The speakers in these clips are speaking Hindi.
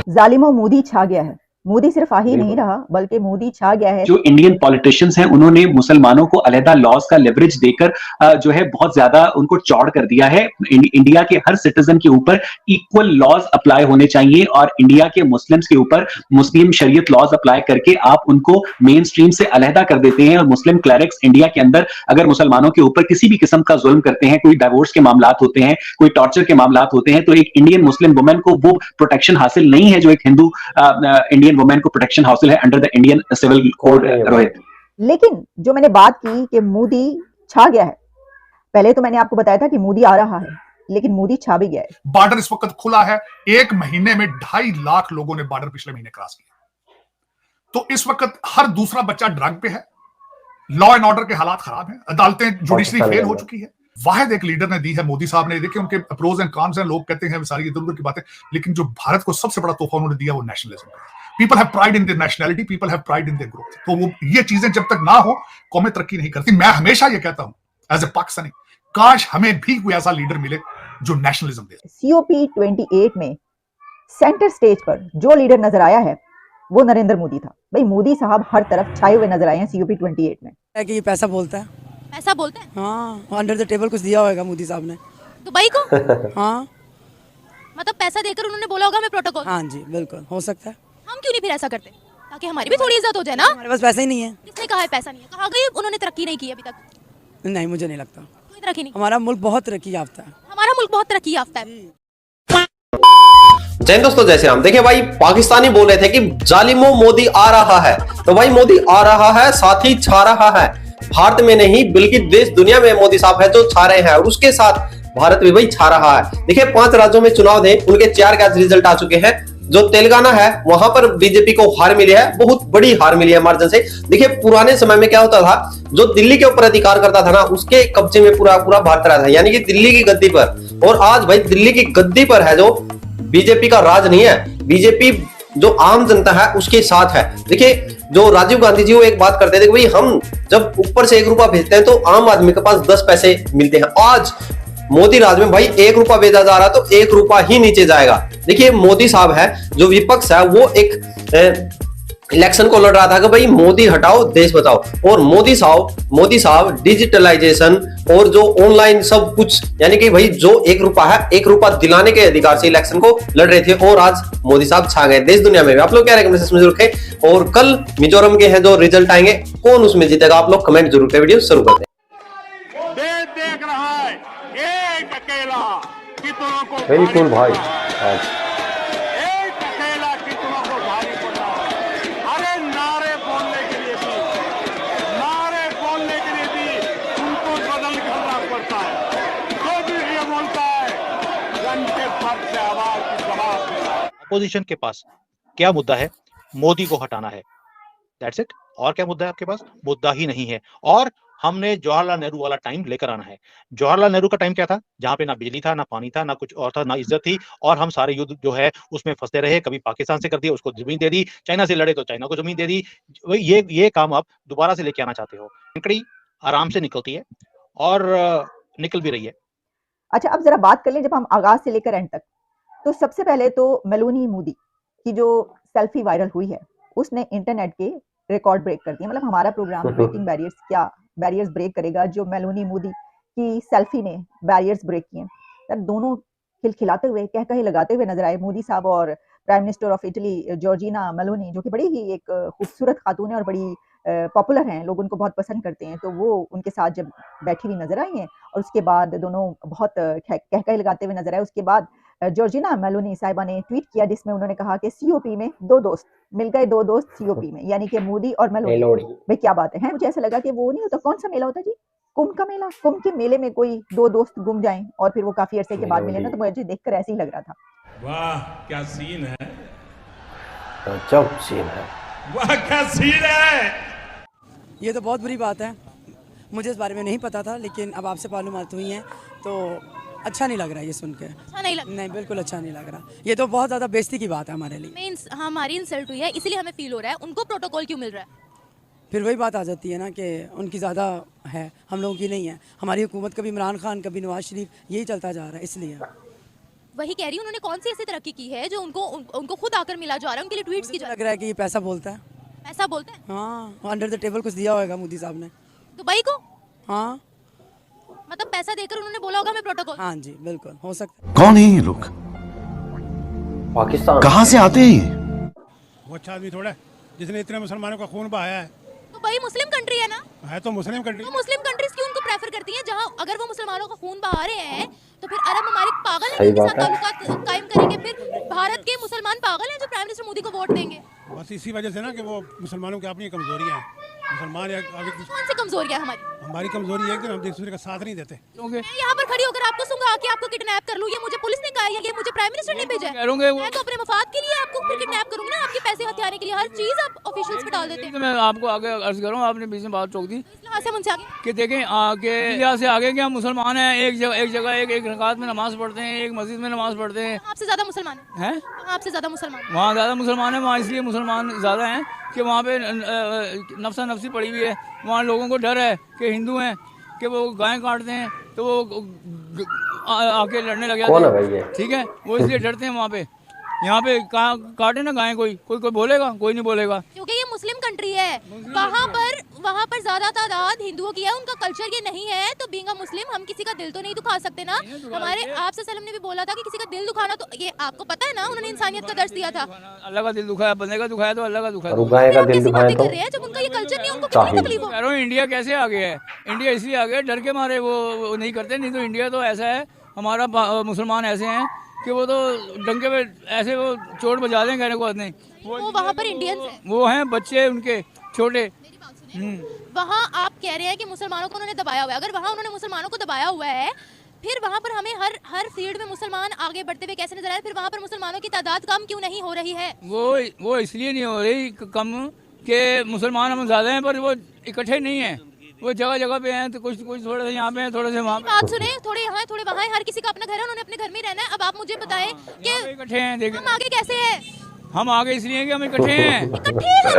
जालिमों मोदी छा गया है। मोदी सिर्फ आ ही नहीं रहा बल्कि मोदी छा गया है। जो इंडियन पॉलिटिशियंस हैं उन्होंने मुसलमानों को अलहदा लॉज का लेवरेज देकर जो है बहुत ज्यादा उनको चौड़ कर दिया है। इंडिया के हर सिटीजन के ऊपर इक्वल लॉज अप्लाई होने चाहिए और इंडिया के मुस्लिम्स के ऊपर मुस्लिम शरीयत लॉज अप्लाई करके आप उनको मेन स्ट्रीम से अलहदा कर देते हैं। और मुस्लिम क्लरिक्स इंडिया के अंदर अगर मुसलमानों के ऊपर किसी भी किस्म का जुल्म करते हैं, कोई डाइवोर्स के मामला होते हैं, कोई टॉर्चर के मामला होते हैं, तो एक इंडियन मुस्लिम वुमेन को वो प्रोटेक्शन हासिल नहीं है जो एक हिंदू इंडियन वुमेन को प्रोटेक्शन हासिल है under the Indian civil code. Rohit, लेकिन जो मैंने बात की कि मोदी छा गया है, पहले तो मैंने आपको बताया था कि मोदी आ रहा है, लेकिन मोदी छा भी गया है। बॉर्डर इस वक्त खुला है, एक महीने में 2.5 लाख लोगों ने बॉर्डर पिछले महीने क्रॉस किया। तो इस वक्त हर दूसरा बच्चा ड्रग पे है, लॉ एंड ऑर्डर के हालात खराब हैं, अदालतें जुडिशरी फेल हो चुकी है। वाहिद एक लीडर ने दी है मोदी साहब ने। देखिए उनके प्रोज एंड कॉन्स हैं, लोग कहते हैं सारी इधर उधर की बातें, लेकिन जो भारत को सबसे बड़ा तोहफा उन्होंने दिया वो नेशनलिज्म है। People have pride in their nationality, people have pride in their growth. तो वो ये चीजें जब तक ना हो कौमें तरक्की नहीं करती। मैं हमेशा ये कहता हूं एज ए पाकिस्तानी, काश हमें भी कोई ऐसा लीडर मिले जो नेशनलिज्म दे। COP 28 में सेंटर स्टेज पर जो लीडर नजर आया है वो नरेंद्र मोदी था। भाई मोदी साहब हर तरफ छाए हुए नजर आए हैं COP 28 में। कि ये पैसा बोलता है, पैसा बोलते हैं। हाँ, अंडर द टेबल कुछ दिया होगा मोदी साहब ने दुबई को। हाँ मतलब पैसा देकर उन्होंने बोला होगा हमें प्रोटोकॉल। हाँ जी बिल्कुल हो सकता है। हम क्यों नहीं फिर ऐसा करते ताकि हमारी भी थोड़ी इज्जत हो जाए ना। हमारे पास पैसा ही नहीं है। किसने कहा है पैसा नहीं है? कहा गई उन्होंने तरक्की नहीं की अभी तक। नहीं मुझे नहीं लगता कोई तरक्की नहीं। हमारा मुल्क बहुत तरक्की याफ्ता है। हमारा मुल्क बहुत तरक्की याफ्ता है। जय दोस्तों, जय श्री राम। देखिए भाई, पाकिस्तानी बोल रहे थे कि जालिमो मोदी आ रहा है, तो भाई मोदी आ रहा है, साथ ही छा रहा है। भारत में नहीं बल्कि देश दुनिया में मोदी साहब है जो छा रहे हैं, और उसके साथ भारत में भाई छा रहा है। देखिए 5 राज्यों में चुनाव थे, उनके 4 के आज रिजल्ट आ चुके हैं। जो तेलंगाना है वहां पर बीजेपी को हार मिली है, बहुत बड़ी हार मिली है मार्जिन से। देखिए पुराने समय में क्या होता था, जो दिल्ली के ऊपर अधिकार करता था ना, उसके कब्जे में पूरा पूरा भारत रहा था, यानी कि दिल्ली की गद्दी पर। और आज भाई दिल्ली की गद्दी पर है जो बीजेपी का राज नहीं है, बीजेपी जो आम जनता है उसके साथ है। देखिए जो राजीव गांधी जी वो एक बात करते थे कि भाई हम जब ऊपर से 1 रुपया भेजते हैं तो आम आदमी के पास 10 पैसे मिलते हैं। आज मोदी राज में भाई 1 रुपया भेजा जा रहा है तो 1 रुपया ही नीचे जाएगा। देखिए मोदी साहब है, जो विपक्ष है वो एक इलेक्शन को लड़ रहा था कि भाई मोदी हटाओ देश बचाओ, और मोदी साहब डिजिटलाइजेशन और जो ऑनलाइन सब कुछ, यानी कि भाई जो 1 रुपया है 1 रुपया दिलाने के अधिकार से इलेक्शन को लड़ रहे थे, और आज मोदी साहब छा गए देश दुनिया में। आप लोग क्या रिकमेंडेशन जरूर रखें, और कल मिजोरम के हैं जो रिजल्ट आएंगे, कौन उसमें जीतेगा आप लोग कमेंट जरूर करें। वीडियो शुरू करते हैं। देख रहा है एक अकेला कितनों को बिल्कुल भाई, एक अकेला कितनों को भारी पड़ रहा है। अरे नारे बोलने के लिए भी उनको बदल करना पड़ता है। जो भी ये बोलता है घंटे भर से आवाज की जवाब देता है। अपोजिशन के पास क्या मुद्दा है? मोदी को हटाना है, दैट्स इट। और क्या मुद्दा है आपके पास? मुद्दा ही नहीं है। और हमने जवाहरलाल नेहरू वाला टाइम लेकर आना है। जवाहरलाल नेहरू का टाइम क्या था? जहां पे ना बिजली था, ना पानी था, ना कुछ और था, ना इज्जत थी, और हम सारे युद्ध जो है उसमें फंसते रहे। कभी पाकिस्तान से कर दिया, उसको जमीन दे दी, चाइना से लड़े तो चाइना को जमीन दे दी। ये काम आप दोबारा से लेके आना चाहते हो। लकड़ी आराम से निकलती है और निकल भी रही है। अच्छा, अब जरा बात कर लें जब हम आगाज से लेकर एंड तक, तो सबसे पहले तो मेलोनी मोदी की जो सेल्फी वायरल हुई है उसने इंटरनेट के रिकॉर्ड ब्रेक कर दिया। मतलब हमारा प्रोग्राम ब्रेकिंग बैरियर्स, क्या बैरियर्स ब्रेक करेगा, जो मेलोनी मोदी की सेल्फी ने बैरियर्स ब्रेक किए। तब दोनों खिलखिलाते हुए, कह कहे लगाते हुए नजर आए, मोदी साहब और prime minister of Italy Georgina Meloni, जो कि बड़ी ही एक खूबसूरत खातून है और बड़ी पॉपुलर हैं, लोग उनको बहुत पसंद करते हैं। तो वो उनके साथ जब बैठी हुई नजर आई हैं, और उसके बाद दोनों बहुत कह कहे लगाते हुए नजर आए। उसके बाद जॉर्जिना मेलोनी साहिबा ने ट्वीट किया जिसमें उन्होंने कहा कि COP में 2 दोस्त मिल गए, 2 दोस्त COP में, यानी कि मोदी और मेलोनी। भाई क्या बात है, मुझे ऐसा लगा कि वो नहीं होता, कौन सा मेला होता जी, कुंभ का मेला। कुंभ के मेले में कोई 2 दोस्त गुम जाएं और फिर वो काफी अरसे के बाद मिले ना, तो मुझे देखकर ऐसे ही लग रहा था। वाह क्या सीन है, गजब सीन है, वाह क्या सीन है। ये तो बहुत बुरी बात है, मुझे इस बारे में नहीं पता था, लेकिन अब आपसे मालूमात हुई हैं तो अच्छा नहीं लग रहा है ये सुन के। अच्छा नहीं लग, नहीं बिल्कुल अच्छा नहीं लग रहा। ये तो बहुत ज़्यादा बेइज्जती की बात है हमारे लिए। हमारी इंसल्ट हुई है इसलिए हमें फील हो रहा है। उनको प्रोटोकॉल क्यों मिल रहा है? फिर वही बात आ जाती है ना कि उनकी ज़्यादा है, हम लोगों की नहीं है। हमारी हुकूमत कभी इमरान खान, कभी नवाज शरीफ, यही चलता जा रहा है, इसलिए वही कह रही हूँ, उन्होंने कौन सी ऐसी तरक्की की है जो उनको खुद आकर मिला जा रहा है, उनके लिए ट्वीट्स की जा लग रहा है कि ये पैसा बोलता है। पैसा बोलते हैं। हाँ, अंडर द टेबल कुछ दिया होगा मोदी साहब ने दुबई को। हाँ, मतलब पैसा देकर उन्होंने बोला होगा मैं प्रोटोकॉल। हाँ जी बिल्कुल हो सकता है। कौन है ये लोग? पाकिस्तान कहाँ से आते हैं ये? वो अच्छा आदमी थोड़ा है जिसने इतने मुसलमानों का खून बहाया है। दुबई मुस्लिम कंट्री है ना, है तो मुस्लिम कंट्री। तो मुस्लिम कंट्रीज क्यों उनको प्रेफर करती हैं, जहां अगर वो मुसलमानों का खून बहा रहे हैं तो फिर अरब ममालिक पागल हैं सही उनके बात साथ है। ताल्लुकात कायम करेंगे, फिर भारत के मुसलमान पागल हैं जो प्राइम मिनिस्टर मोदी को वोट देंगे। बस इसी वजह से ना कि वो मुसलमानों की अपनी कमजोरियां हैं। मुसलमान आगे कौन सी कमजोरी है हमारी? हमारी कमजोरी है कि हम एक दूसरे का साथ नहीं देते। मैं यहाँ पर खड़ी होकर आपको सुनगा कि आपको किडनैप कर लूं, ये मुझे पुलिस ने कहा है, ये मुझे प्राइम मिनिस्टर ने भेजा है। मैं तो अपने मफाद के लिए आपको फिर किडनैप करूंगी ना, आपके पैसे हथियाने के लिए हर चीज आप ऑफिशियल्स पे डाल देते हैं। मैं आपको आगे अर्ज करूँ, आपने बीच में बात टोक दी से मुझसे आगे कि देखें आगे इंडिया से आगे क्या मुसलमान हैं, एक जगह एक रकात में नमाज पढ़ते हैं, एक मस्जिद में नमाज पढ़ते हैं। आपसे ज्यादा मुसलमान हैं? आपसे ज्यादा मुसलमान वहाँ ज़्यादा मुसलमान है, वहाँ इसलिए मुसलमान ज़्यादा हैं कि वहाँ पे नफसा नफसी पड़ी हुई है। वहाँ लोगों को डर है कि हिंदू हैं कि वो गाय काटते हैं तो वो आके लड़ने लग जाते कौन है भाई ये? हैं। ठीक है, वो इसलिए डरते हैं वहाँ पे। यहाँ पे काटे ना गाय कोई बोलेगा? कोई नहीं बोलेगा, क्योंकि ये मुस्लिम कंट्री है। वहाँ पर ज्यादा तादाद हिंदुओं की है, उनका कल्चर ये नहीं है, तो बीइंग अ मुस्लिम हम किसी का दिल तो नहीं दुखा सकते ना। हमारे आप सल्लम ने भी बोला था कि किसी का दिल दुखाना, तो ये आपको पता है ना, उन्होंने इंसानियत का दर्ज दिया था। अल्लाह का दिल दुखाया, बंदे का दुखाया तो अल्लाह का दुखाया। गाय का दिल दुखाया तो कर रहे हैं जब उनका ये कल्चर नहीं है, उनको कितनी तकलीफ हो। कह रहा हूँ इंडिया कैसे आ गया है? इंडिया इसलिए आ गया डर के मारे वो नहीं करते, नहीं तो इंडिया तो ऐसा है, हमारा मुसलमान ऐसे हैं कि वो तो डंके पे ऐसे वो चोट बजा दें कहने को नहीं। वो वहाँ पर इंडियंस हैं, वो हैं बच्चे उनके छोटे। वहाँ आप कह रहे हैं कि मुसलमानों को उन्होंने दबाया हुआ है। अगर वहाँ उन्होंने मुसलमानों को दबाया हुआ है, फिर वहाँ पर हमें हर फील्ड में मुसलमान आगे बढ़ते हुए कैसे नजर आए? फिर वहाँ पर मुसलमानों की तादाद कम क्यों नहीं हो रही है? वो इसलिए नहीं हो रही कम कि मुसलमान हम ज़्यादा हैं, पर वो इकट्ठे नहीं हैं। वो जगह जगह पे हैं, तो कुछ थोड़े से यहाँ पे हैं, थोड़े से वहाँ पे। बात सुने, थोड़े यहाँ थोड़े वहाँ है, हर किसी का अपना घर है, उन्होंने अपने घर में ही रहना है। अब आप मुझे बताएं कि इकट्ठे हैं। देखिए हम आगे कैसे हैं? हम आगे इसलिए कि हम इकट्ठे हैं। इकट्ठे हैं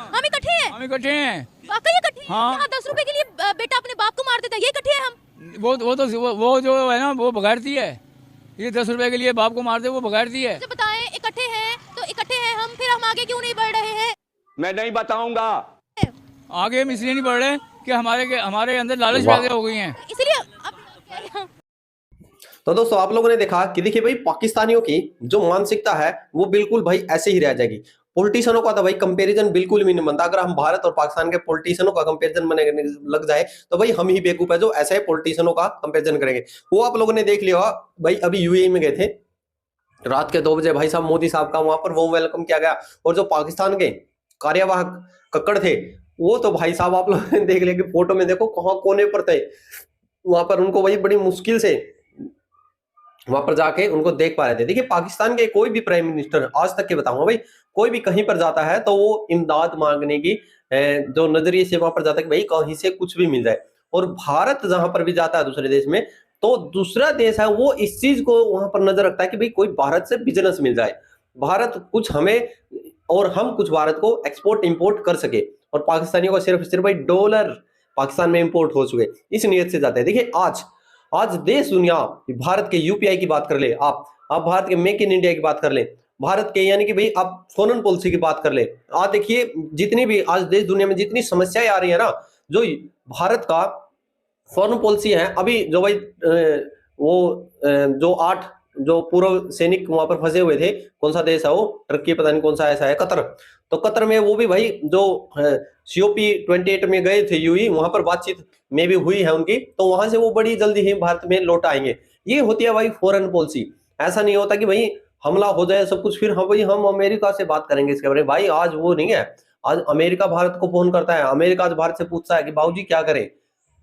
हम इकट्ठे हैं, हम इकट्ठे हैं। वाकई इकट्ठे हैं। हाँ। यहाँ 10 रुपए के लिए बेटा अपने बाप को मार देता है, ये इकट्ठे हैं हम। वो जो है ना वो बगैरती है। ये 10 रुपए के लिए बाप को मार दे, वो बगैरती है। मुझे बताएं, इकट्ठे हैं तो इकट्ठे हैं हम, फिर हम आगे क्यों नहीं बढ़ रहे हैं? मैं नहीं बताऊंगा। आगे हम इसलिए नहीं बढ़ रहे कि हमारे अंदर लालच पैदा हो गई हैं। इसलिए अब तो दोस्तों आप लोगों ने देखा कि देखिए भाई पाकिस्तानियों की जो मानसिकता है वो बिल्कुल भाई ऐसे ही रह जाएगी। पॉलिटिशियनों का तो भाई कंपैरिजन बिल्कुल भी नहीं बनता। अगर हम भारत और पाकिस्तान के पॉलिटिशियनों का कंपैरिजन बनाने लग जाए तो भाई हम ही बेवकूफ है जो ऐसे पॉलिटिशियनों का कंपैरिजन करेंगे। वो आप लोगों ने देख लिया भाई, अभी यूएई में गए थे रात के 2 बजे, भाई साहब मोदी साहब का वहां पर वो वेलकम किया गया। और जो पाकिस्तान के कार्यवाहक कक्कड़ थे वो तो भाई साहब आप लोगों ने देख लिया कि फोटो में देखो कहाँ कोने पर थे, वहां पर उनको भाई बड़ी मुश्किल से वहां पर जाके उनको देख पा रहे थे। देखिए पाकिस्तान के कोई भी प्राइम मिनिस्टर आज तक के बताऊंगा भाई, कोई भी कहीं पर जाता है तो वो इमदाद मांगने की जो नजरिए से वहां पर जाता है कि भाई कहीं से कुछ भी मिल जाए। और भारत जहां पर भी जाता है दूसरे देश में, तो दूसरा देश है वो इस चीज को वहां पर नजर रखता है कि भाई कोई भारत से बिजनेस मिल जाए, भारत कुछ हमें और हम कुछ भारत को एक्सपोर्ट इंपोर्ट कर सके। और पाकिस्तानियों का सिर्फ भाई डॉलर पाकिस्तान में इंपोर्ट हो चुके, इस नियत से जाते हैं। देखिए आज देश दुनिया भारत के यूपीआई की बात कर ले, आप भारत के मेक इन इंडिया की बात कर ले, भारत के यानी कि भाई आप फॉरेन पॉलिसी की बात कर ले। आज देखिए जितनी भी आज देश दुनिया में जितनी समस्याएं आ रही है ना, जो भारत का फॉरेन पॉलिसी है, अभी जो भाई वो जो 8 जो पूर्व सैनिक वहां पर फंसे हुए थे, कौन सा देश है वो, टर्की पता नहीं कौन सा ऐसा है, कतर। तो कतर में वो भी भाई जो COP 28 में गए थे यूएई, वहां पर बातचीत में भी हुई है उनकी, तो वहां से वो बड़ी जल्दी ही भारत में लौट आएंगे। ये होती है भाई फॉरेन पॉलिसी। ऐसा नहीं होता कि भाई हमला हो जाए सब कुछ फिर हम अमेरिका से बात करेंगे इसके बारे में। भाई आज वो नहीं है, आज अमेरिका भारत को फोन करता है, अमेरिका आज भारत से पूछता है कि बाबूजी क्या करें।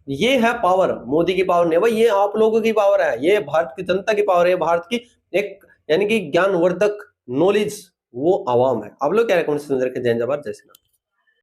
ये है पावर, मोदी की पावर नहीं भाई, ये आप लोगों की पावर है, ये भारत की जनता की पावर है, भारत की एक यानी कि ज्ञानवर्धक नॉलेज वो आवाम है। आप लोग क्या कमेंट जय हिंद जय भारत जय श्री राम।